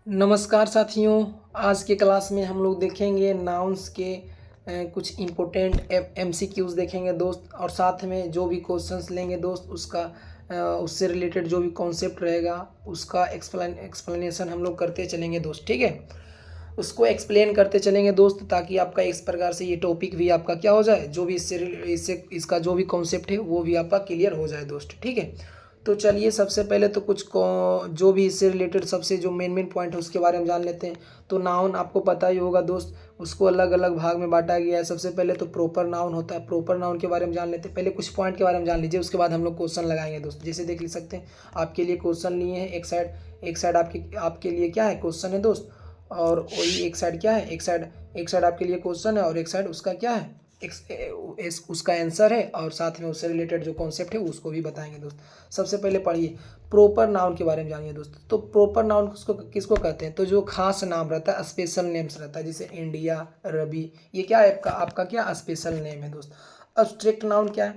नमस्कार साथियों। आज के क्लास में हम लोग देखेंगे नाउन्स के कुछ इम्पोर्टेंट एमसीक्यूज देखेंगे दोस्त, और साथ में जो भी क्वेश्चंस लेंगे दोस्त उसका उससे रिलेटेड जो भी कॉन्सेप्ट रहेगा उसका एक्सप्लेनेशन हम लोग करते चलेंगे दोस्त। ठीक है, उसको एक्सप्लेन करते चलेंगे दोस्त, ताकि आपका इस प्रकार से ये टॉपिक भी आपका क्या हो जाए, जो भी इससे इसका जो भी कॉन्सेप्ट है वो भी आपका क्लियर हो जाए दोस्त। ठीक है, तो चलिए सबसे पहले तो जो भी इससे रिलेटेड सबसे जो मेन पॉइंट है उसके बारे में जान लेते हैं। तो नाउन आपको पता ही होगा दोस्त, उसको अलग अलग भाग में बांटा गया है। सबसे पहले तो प्रॉपर नाउन होता है, प्रॉपर नाउन के बारे में जान लेते हैं। पहले कुछ पॉइंट के बारे में जान लीजिए, उसके बाद हम लोग क्वेश्चन लगाएंगे दोस्त। जैसे देख सकते हैं आपके लिए क्वेश्चन लिए हैं, एक साइड आपके लिए क्या है, क्वेश्चन है दोस्त, और वही एक साइड क्या है, एक साइड आपके लिए क्वेश्चन है और एक साइड उसका क्या है, उसका आंसर है, और साथ में उससे रिलेटेड जो कॉन्सेप्ट है उसको भी बताएंगे दोस्त। सबसे पहले पढ़िए प्रॉपर नाउन के बारे में जानिए दोस्त। तो प्रॉपर नाउन किसको कहते हैं, तो जो खास नाम रहता है, स्पेशल नेम्स रहता है, जैसे इंडिया, रवि, ये क्या है आपका क्या स्पेशल नेम है दोस्त। एब्स्ट्रैक्ट नाउन क्या है,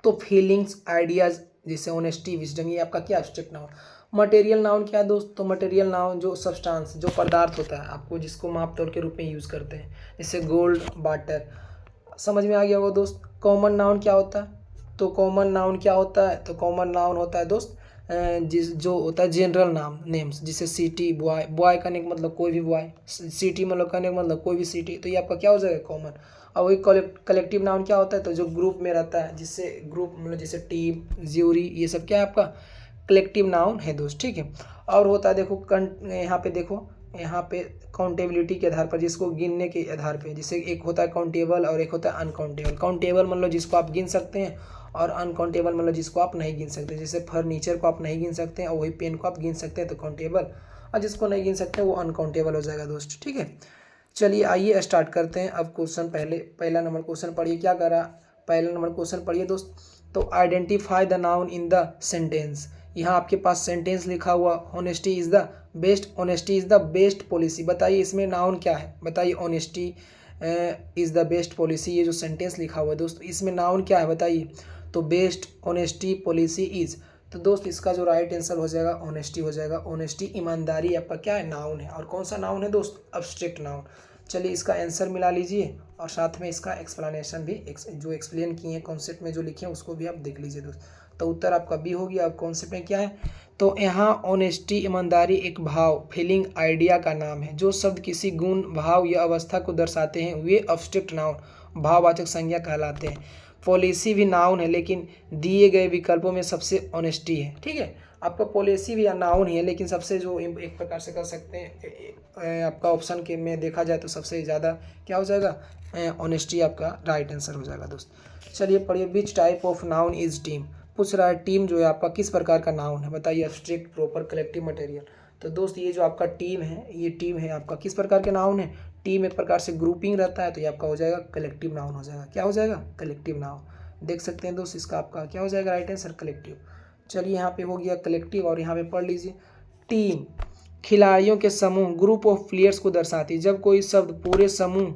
तो फीलिंग्स, आइडियाज, जैसे ऑनेस्टी, विजडम, ये आपका क्या एब्स्ट्रैक्ट नाउन। मटेरियल नाउन क्या है दोस्त, तो मटेरियल नाउन जो सब्सटेंस, जो पदार्थ होता है आपको जिसको माप तौल के रूप में यूज़ करते हैं, जैसे गोल्ड, वाटर। समझ में आ गया होगा दोस्त। कॉमन नाउन क्या होता है, तो कॉमन नाउन क्या होता है, तो कॉमन नाउन होता है दोस्त जिस जो होता है जनरल नाम नेम्स, जैसे सिटी, बॉय, बॉय करने का मतलब कोई भी बॉय, सिटी मतलब करने का मतलब कोई भी सिटी, तो ये आपका क्या हो जाएगा, कॉमन। और वही कलेक्टिव नाउन क्या होता है, तो जो ग्रुप में रहता है, जिससे ग्रुप मतलब जैसे टीम, ज्यूरी, ये सब क्या है आपका कलेक्टिव नाउन है दोस्त। ठीक है, और होता है देखो यहाँ पे देखो, यहाँ पे काउंटेबिलिटी के आधार पर, जिसको गिनने के आधार पे, जैसे एक होता है काउंटेबल और एक होता है अनकाउंटेबल। काउंटेबल मतलब जिसको आप गिन सकते हैं, और अनकाउंटेबल मतलब जिसको आप नहीं गिन सकते। जैसे फर्नीचर को आप नहीं गिन सकते हैं और वही पेन को आप गिन सकते हैं, तो काउंटेबल, और जिसको नहीं गिन सकते वो अनकाउंटेबल हो जाएगा दोस्त। ठीक है, चलिए आइए स्टार्ट करते हैं। अब क्वेश्चन पहला नंबर क्वेश्चन पढ़िए, क्या करा, पहला नंबर क्वेश्चन पढ़िए दोस्त। तो identify the noun in the sentence. यहाँ आपके पास सेंटेंस लिखा हुआ, honesty is the best policy. बताइए इसमें नाउन क्या है, बताइए honesty is the best policy, ये जो सेंटेंस लिखा हुआ है दोस्त, इसमें नाउन क्या है बताइए, तो बेस्ट ऑनेस्टी पॉलिसी इज। तो दोस्त इसका जो राइट आंसर हो जाएगा ऑनेस्टी हो जाएगा। ऑनेस्टी, ईमानदारी आपका क्या है, नाउन है। और कौन सा नाउन है दोस्त, एब्स्ट्रैक्ट नाउन। चलिए इसका आंसर मिला लीजिए, और साथ में इसका एक्सप्लेनेशन भी जो एक्सप्लेन किए हैं कॉन्सेप्ट में जो लिखे हैं उसको भी आप देख लीजिए दोस्त। तो उत्तर आपका बी हो गया। अब कॉन्सेप्ट में क्या है, तो यहाँ ऑनेस्टी, ईमानदारी एक भाव, फीलिंग, आइडिया का नाम है। जो शब्द किसी गुण, भाव या अवस्था को दर्शाते हैं वे एब्स्ट्रैक्ट नाउन, भाववाचक संज्ञा कहलाते हैं। पॉलिसी भी नाउन है, लेकिन दिए गए विकल्पों में सबसे ऑनेस्टी है। ठीक है, आपका पॉलिसी भी नाउन ही है, लेकिन सबसे जो एक प्रकार से कर सकते हैं आपका ऑप्शन के में देखा जाए तो सबसे ज़्यादा क्या हो जाएगा, ऑनेस्टी आपका राइट आंसर हो जाएगा दोस्त। चलिए पढ़िए, which type of noun is team. पूछ रहा है टीम जो है आपका किस प्रकार का नाउन है, बताइए। Abstract, proper, collective, material. तो दोस्त ये जो आपका टीम है, ये टीम है आपका किस प्रकार के नाउन है, टीम एक प्रकार से ग्रुपिंग रहता है, तो ये आपका हो जाएगा कलेक्टिव नाउन हो जाएगा। क्या हो जाएगा, कलेक्टिव नाउन। देख सकते हैं दोस्त, इसका आपका क्या हो जाएगा राइट आंसर, कलेक्टिव। चलिए यहाँ पे हो गया कलेक्टिव, और यहाँ पे पढ़ लीजिए, टीम खिलाड़ियों के समूह, ग्रुप ऑफ प्लेयर्स को दर्शाती है। जब कोई शब्द पूरे समूह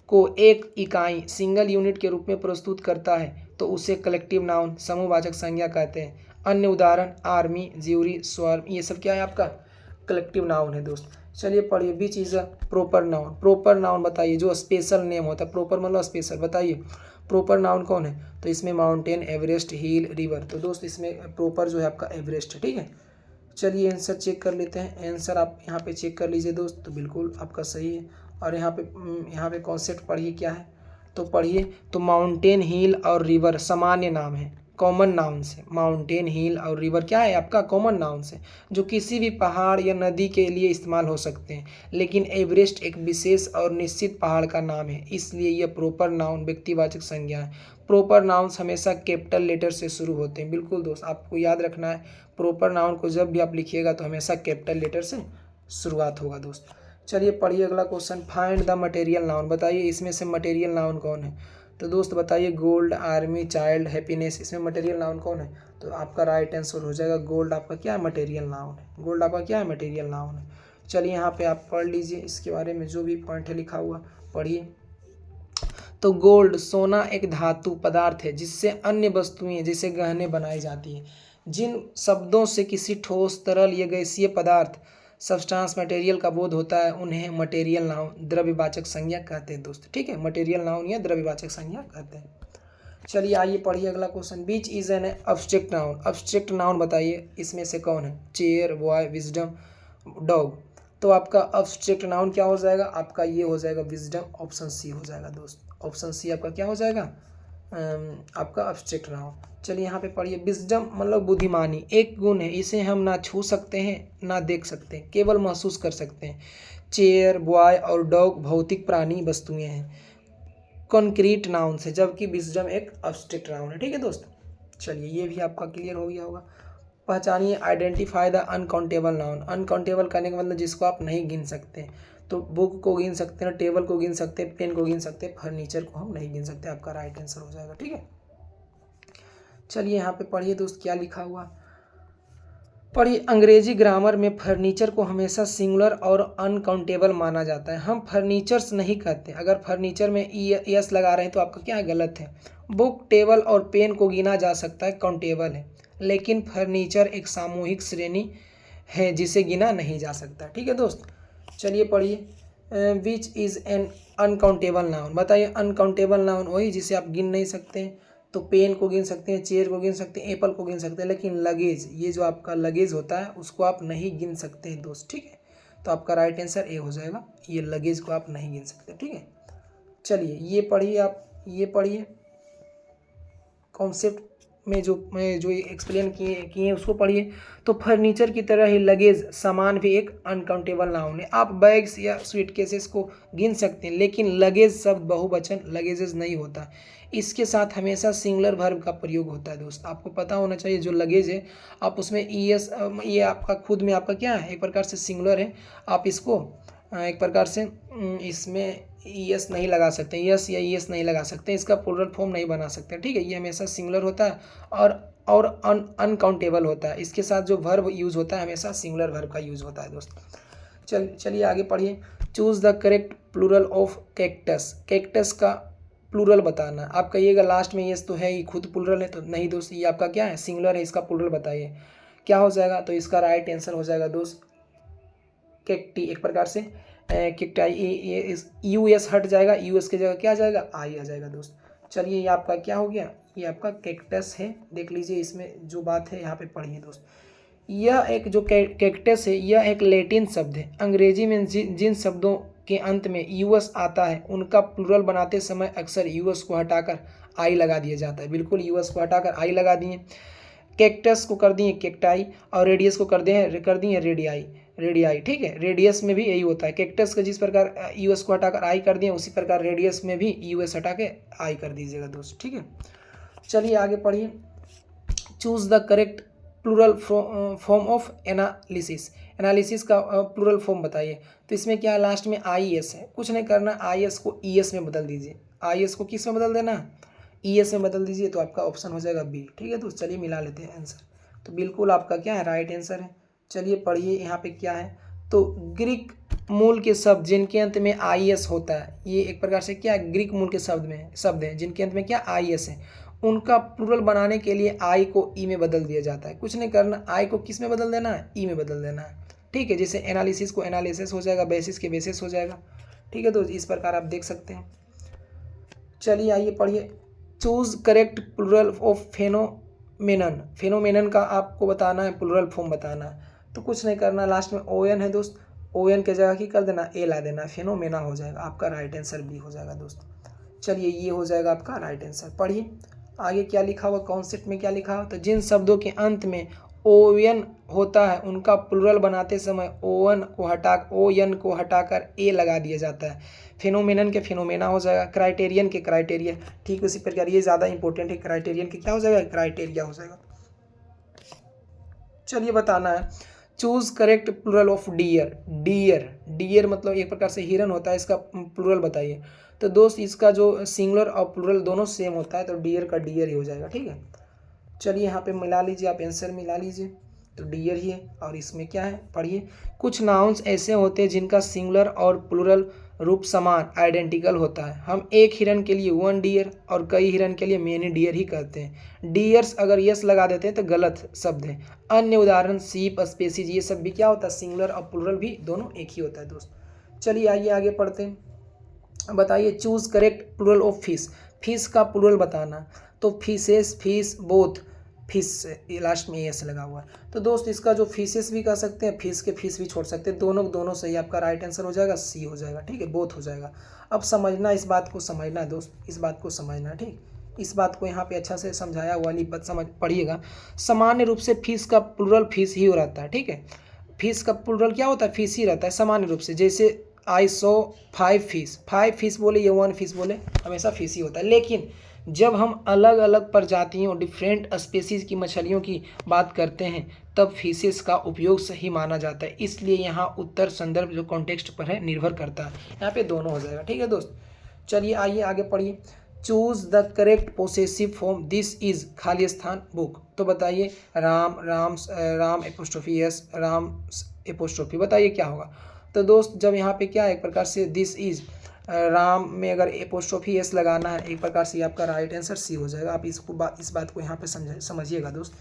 को एक इकाई, सिंगल यूनिट के रूप में प्रस्तुत करता है तो उसे कलेक्टिव नाउन, समूहवाचक संज्ञा कहते हैं। अन्य उदाहरण आर्मी, ज्यूरी, स्वार्म, ये सब क्या है आपका कलेक्टिव नाउन है दोस्त। चलिए पढ़िए, beach is a proper noun. Proper noun बताइए, जो स्पेशल नेम होता है, प्रॉपर मतलब स्पेशल, बताइए प्रॉपर नाउन कौन है, तो इसमें माउंटेन, एवरेस्ट, हिल, रिवर। तो दोस्त इसमें प्रॉपर जो है आपका एवरेस्ट है। ठीक है, चलिए आंसर चेक कर लेते हैं। आंसर आप यहाँ पे चेक कर लीजिए दोस्त, तो बिल्कुल आपका सही है। और यहाँ पे कॉन्सेप्ट पढ़िए क्या है, तो पढ़िए, तो माउंटेन, हिल और रिवर सामान्य नाम है, कॉमन नाउन से। माउंटेन, हिल और रिवर क्या है आपका, कॉमन नाउन से, जो किसी भी पहाड़ या नदी के लिए इस्तेमाल हो सकते हैं। लेकिन एवरेस्ट एक विशेष और निश्चित पहाड़ का नाम है, इसलिए यह प्रॉपर नाउन व्यक्तिवाचक संज्ञा है। प्रॉपर नाउन्स हमेशा कैपिटल लेटर से शुरू होते हैं। बिल्कुल दोस्त, आपको याद रखना है, प्रॉपर नाउन को जब भी आप लिखिएगा तो हमेशा कैपिटल लेटर से शुरुआत होगा दोस्त। चलिए पढ़िए अगला question, find the material noun. बताइए इसमें से मटेरियल नाउन कौन है, तो दोस्त बताइए गोल्ड, आर्मी, चाइल्ड, हैप्पीनेस, इसमें मटेरियल नाउन कौन है, तो आपका राइट आंसर हो जाएगा गोल्ड। आपका क्या है, मटेरियल नाउन है। गोल्ड आपका क्या है, मटेरियल नाउन है। चलिए यहाँ पे आप पढ़ लीजिए इसके बारे में जो भी पॉइंट है लिखा हुआ, पढ़िए। तो गोल्ड, सोना एक धातु पदार्थ है जिससे अन्य वस्तुएं जैसे गहने बनाई जाती हैं। जिन शब्दों से किसी ठोस, तरल या गैसीय पदार्थ सब्सटेंस मटेरियल का बोध होता है उन्हें मटेरियल नाउन द्रव्यवाचक संज्ञा कहते हैं दोस्त। ठीक है, मटेरियल नाउन या द्रव्यवाचक संज्ञा कहते हैं। चलिए आइए पढ़िए अगला question. Beach is an abstract noun. Abstract noun बताइए इसमें से कौन है? Chair, boy, wisdom, dog. तो आपका अब्स्ट्रैक्ट नाउन क्या हो जाएगा? आपका ये हो जाएगा विजडम, ऑप्शन सी हो जाएगा दोस्त। ऑप्शन सी आपका क्या हो जाएगा? आपका अब्स्ट्रैक्ट नाउन। चलिए यहाँ पे पढ़िए। विजडम मतलब बुद्धिमानी एक गुण है, इसे हम ना छू सकते हैं ना देख सकते हैं, केवल महसूस कर सकते हैं। चेयर, बॉय और डॉग भौतिक प्राणी वस्तुएं हैं, कॉन्क्रीट नाउन से, जबकि विजडम एक अब्स्ट्रैक्ट नाउन है। ठीक है दोस्त, चलिए ये भी आपका क्लियर हो गया होगा। पहचानिए identify the uncountable noun. Uncountable करने का मतलब जिसको आप नहीं गिन सकते। तो बुक को गिन सकते हैं, टेबल को गिन सकते हैं, पेन को गिन सकते हैं, फर्नीचर को हम नहीं गिन सकते। आपका राइट आंसर हो जाएगा। ठीक है, चलिए यहाँ पे पढ़िए दोस्त क्या लिखा हुआ। पढ़िए, अंग्रेजी ग्रामर में फर्नीचर को हमेशा सिंगुलर और अनकाउंटेबल माना जाता है। हम फर्नीचर्स नहीं कहते। अगर फर्नीचर में यस लगा रहे हैं तो आपका क्या है? गलत है। बुक, टेबल और पेन को गिना जा सकता है, काउंटेबल है। लेकिन फर्नीचर एक सामूहिक श्रेणी है जिसे गिना नहीं जा सकता। ठीक है दोस्त, चलिए पढ़िए। Which is an uncountable noun. बताइए अनकाउंटेबल नाउन वही जिसे आप गिन नहीं सकते। तो पेन को गिन सकते हैं, चेयर को गिन सकते हैं, एप्पल को गिन सकते हैं, लेकिन लगेज, ये जो आपका लगेज होता है उसको आप नहीं गिन सकते हैं दोस्त। ठीक है, तो आपका राइट आंसर ए हो जाएगा। ये लगेज को आप नहीं गिन सकते। ठीक है, चलिए ये पढ़िए आप, ये पढ़िए कॉन्सेप्ट में जो एक्सप्लेन किए उसको पढ़िए। तो फर्नीचर की तरह ही लगेज सामान भी एक अनकाउंटेबल नाउन है। आप बैग्स या सूटकेसेस को गिन सकते हैं, लेकिन लगेज शब्द बहुवचन लगेजेस नहीं होता। इसके साथ हमेशा सिंगुलर वर्ब का प्रयोग होता है दोस्त। आपको पता होना चाहिए जो लगेज है आप उसमें ईएस, ये आपका खुद में आपका क्या है? एक प्रकार से सिंगुलर है। आप इसको एक प्रकार से इसमें ईएस नहीं लगा सकते, यस या ईएस नहीं लगा सकते, इसका प्लूरल फॉर्म नहीं बना सकते। ठीक है, ये हमेशा सिंगुलर होता है और अनकाउंटेबल होता है। इसके साथ जो वर्ब यूज़ होता है हमेशा सिंगुलर वर्ब का यूज़ होता है दोस्त। चलिए आगे पढ़िए। Choose the correct plural of cactus. Cactus का प्लूरल बताना। आप कहिएगा लास्ट में यस तो है, ये खुद प्लूरल है, तो नहीं दोस्त, ये आपका क्या है? सिंगुलर है। इसका प्लूरल बताइए क्या हो जाएगा? तो इसका राइट आंसर हो जाएगा दोस्त कैक्टी। एक प्रकार से कैक्टाई, ये यूएस हट जाएगा, यूएस की जगह क्या आ जाएगा? आई आ जाएगा दोस्त। चलिए ये आपका क्या हो गया? ये आपका कैक्टस है। देख लीजिए इसमें जो बात है यहाँ पे पढ़िए दोस्त। यह एक जो कैक्टस है यह एक लैटिन शब्द है। अंग्रेजी में जिन शब्दों के अंत में यूएस आता है उनका प्लूरल बनाते समय अक्सर यूएस को हटाकर आई लगा दिया जाता है। बिल्कुल यूएस को हटाकर आई लगा दिए। कैक्टस को कर दिए कैक्टाई और रेडियस को कर दिए रेडियाई। ठीक है, रेडियस में भी यही होता है। कैक्टस का जिस प्रकार यूएस को हटाकर आई कर दिए उसी प्रकार रेडियस में भी यूएस हटा के आई कर दीजिएगा दोस्त। ठीक है, चलिए आगे पढ़िए। Choose the correct plural form of analysis. Analysis का प्लूरल फॉर्म बताइए। तो इसमें क्या है? लास्ट में आई एस है, कुछ नहीं करना, आई एस को ई एस में बदल दीजिए। आई एस को किस में बदल देना? ई एस में बदल दीजिए, तो आपका ऑप्शन हो जाएगा बी। ठीक है, तो चलिए मिला लेते हैं आंसर। तो बिल्कुल आपका क्या है? राइट आंसर है। चलिए पढ़िए यहाँ पे क्या है। तो ग्रीक मूल के शब्द जिनके अंत में आई एस होता है, ये एक प्रकार से क्या है? ग्रीक मूल के शब्द हैं जिनके अंत में क्या आई एस है, उनका प्लूरल बनाने के लिए आई को ई में बदल दिया जाता है। कुछ नहीं करना, आई को किस में बदल देना है? ई में बदल देना है। ठीक है, जैसे एनालिसिस को एनालिसिस हो जाएगा, बेसिस के बेसिस हो जाएगा। ठीक है, तो इस प्रकार आप देख सकते हैं। चलिए आइए पढ़िए। Choose correct plural of phenomenon. Phenomenon का आपको बताना है, प्लूरल फॉर्म बताना है। तो कुछ नहीं करना, लास्ट में ओ एन है दोस्त, ओ एन के जगह की कर देना ए ला देना, फेनोमेना हो जाएगा। आपका राइट आंसर बी हो जाएगा दोस्त। चलिए ये हो जाएगा आपका राइट आंसर। पढ़िए आगे क्या लिखा हुआ, कॉन्सेप्ट में क्या लिखा हुआ। तो जिन शब्दों के अंत में ओ एन होता है उनका प्लूरल बनाते समय ओ एन को हटाकर ए लगा दिया जाता है। फिनोमेनन के फिनोमेना हो जाएगा, क्राइटेरियन के क्राइटेरिया। ठीक उसी प्रकार ये ज़्यादा इंपॉर्टेंट है, क्राइटेरियन के क्या हो जाएगा? क्राइटेरिया हो जाएगा। चलिए बताना है। Choose correct plural of deer. Deer मतलब एक प्रकार से हिरन होता है, इसका प्लूरल बताइए। तो दोस्त इसका जो सिंगुलर और प्लूरल दोनों सेम होता है, तो डियर का डियर ही हो जाएगा। ठीक है, चलिए यहाँ पे मिला लीजिए, आप आंसर मिला लीजिए। तो डियर ही है और इसमें क्या है? पढ़िए। कुछ नाउन्स ऐसे होते हैं जिनका सिंगुलर और प्लूरल रूप समान आइडेंटिकल होता है। हम एक हिरन के लिए वन डियर और कई हिरन के लिए मेनी डियर ही कहते हैं। डियर्स अगर यस लगा देते हैं तो गलत शब्द है। अन्य उदाहरण सीप, स्पेसीज, ये सब भी क्या होता है, सिंगुलर और प्लूरल भी दोनों एक ही होता है दोस्त। चलिए आइए आगे पढ़ते हैं। बताइए choose correct plural of fish. Fish का प्लूरल बताना, तो fishes, fish, both, fish, last में एस लगा हुआ है। तो दोस्त इसका जो फिशेस भी कह सकते हैं, फिश के फिश भी छोड़ सकते हैं, दोनों दोनों सही। आपका राइट आंसर हो जाएगा सी हो जाएगा, ठीक है, बोथ हो जाएगा। अब समझना, इस बात को समझना है दोस्त, इस बात को समझना है, ठीक। इस बात को यहाँ पे अच्छा से समझाया हुआ, वाली बात समझ पढ़िएगा। सामान्य रूप से फिश का प्लूरल फिश ही रहता है, ठीक है। फिश का प्लूरल क्या होता है, फिश ही रहता है सामान्य रूप से। जैसे आई सो 5 फिश, 5 फिश बोले या 1 फिश बोले, हमेशा फिश ही होता है। लेकिन जब हम अलग अलग प्रजातियों, डिफरेंट स्पेसीज की मछलियों की बात करते हैं तब फिशेस का उपयोग सही माना जाता है। इसलिए यहाँ उत्तर संदर्भ जो कॉन्टेक्स्ट पर है निर्भर करता है। यहाँ पे दोनों हो जाएगा, ठीक है दोस्त। चलिए आइए आगे पढ़िए। Choose the correct possessive form, this is खाली स्थान बुक। तो बताइए Ram, Ram apostrophe yes, Ram apostrophe, बताइए क्या होगा। तो दोस्त जब यहाँ पे क्या है, एक प्रकार से दिस इज, राम में अगर एपोस्ट्रोफी एस लगाना है, एक प्रकार से आपका राइट आंसर सी हो जाएगा। आप इस बात को यहाँ पे समझिएगा दोस्त,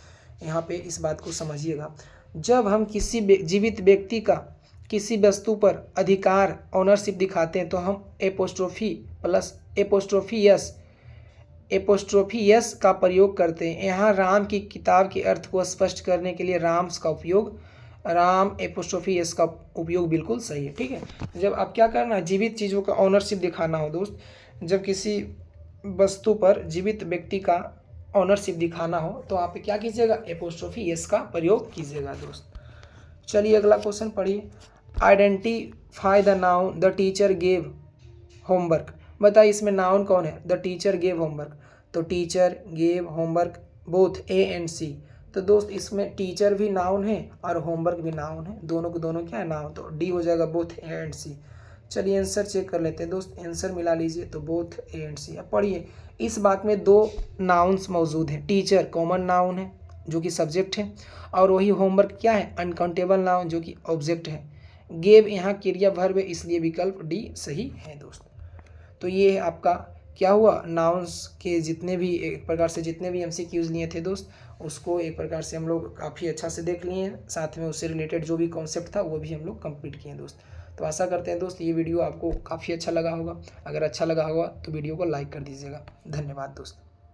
यहाँ पे इस बात को समझिएगा। जब हम किसी जीवित व्यक्ति का किसी वस्तु पर अधिकार, ऑनरशिप दिखाते हैं तो हम एपोस्ट्रोफी प्लस एपोस्ट्रोफी यस का प्रयोग करते हैं। यहाँ राम की किताब के अर्थ को स्पष्ट करने के लिए राम्स का उपयोग, राम एपोस्ट्रोफी एस का उपयोग बिल्कुल सही है, ठीक है। जब आप क्या करना है, जीवित चीज़ों का ऑनरशिप दिखाना हो दोस्त, जब किसी वस्तु पर जीवित व्यक्ति का ऑनरशिप दिखाना हो तो आप क्या कीजिएगा, एपोस्ट्रोफी एस का प्रयोग कीजिएगा दोस्त। चलिए अगला क्वेश्चन पढ़िए। Identify the noun the teacher gave homework. बताइए इसमें नाउन कौन है, द टीचर गेव होमवर्क। तो teacher, gave, homework, both A and C. तो दोस्त इसमें टीचर भी नाउन है और होमवर्क भी नाउन है, दोनों को दोनों क्या है, नाउन। तो डी हो जाएगा बोथ ए एंड सी। चलिए आंसर चेक कर लेते हैं दोस्त, आंसर मिला लीजिए। तो बोथ ए एंड सी। अब पढ़िए, इस बात में दो नाउन्स मौजूद हैं। टीचर कॉमन नाउन है जो कि सब्जेक्ट है, और वही होमवर्क क्या है, अनकाउंटेबल नाउन जो कि ऑब्जेक्ट है। गेव यहाँ क्रिया वर्ब है, इसलिए विकल्प डी सही है दोस्त। तो ये है आपका क्या हुआ, नाउन्स के जितने भी एक प्रकार से जितने भी एमसीक्यूज लिए थे दोस्त, उसको एक प्रकार से हम लोग काफ़ी अच्छा से देख लिए हैं। साथ में उससे रिलेटेड जो भी कॉन्सेप्ट था वो भी हम लोग कंप्लीट किए हैं दोस्त। तो आशा करते हैं दोस्त ये वीडियो आपको काफ़ी अच्छा लगा होगा। अगर अच्छा लगा होगा तो वीडियो को लाइक कर दीजिएगा। धन्यवाद दोस्त।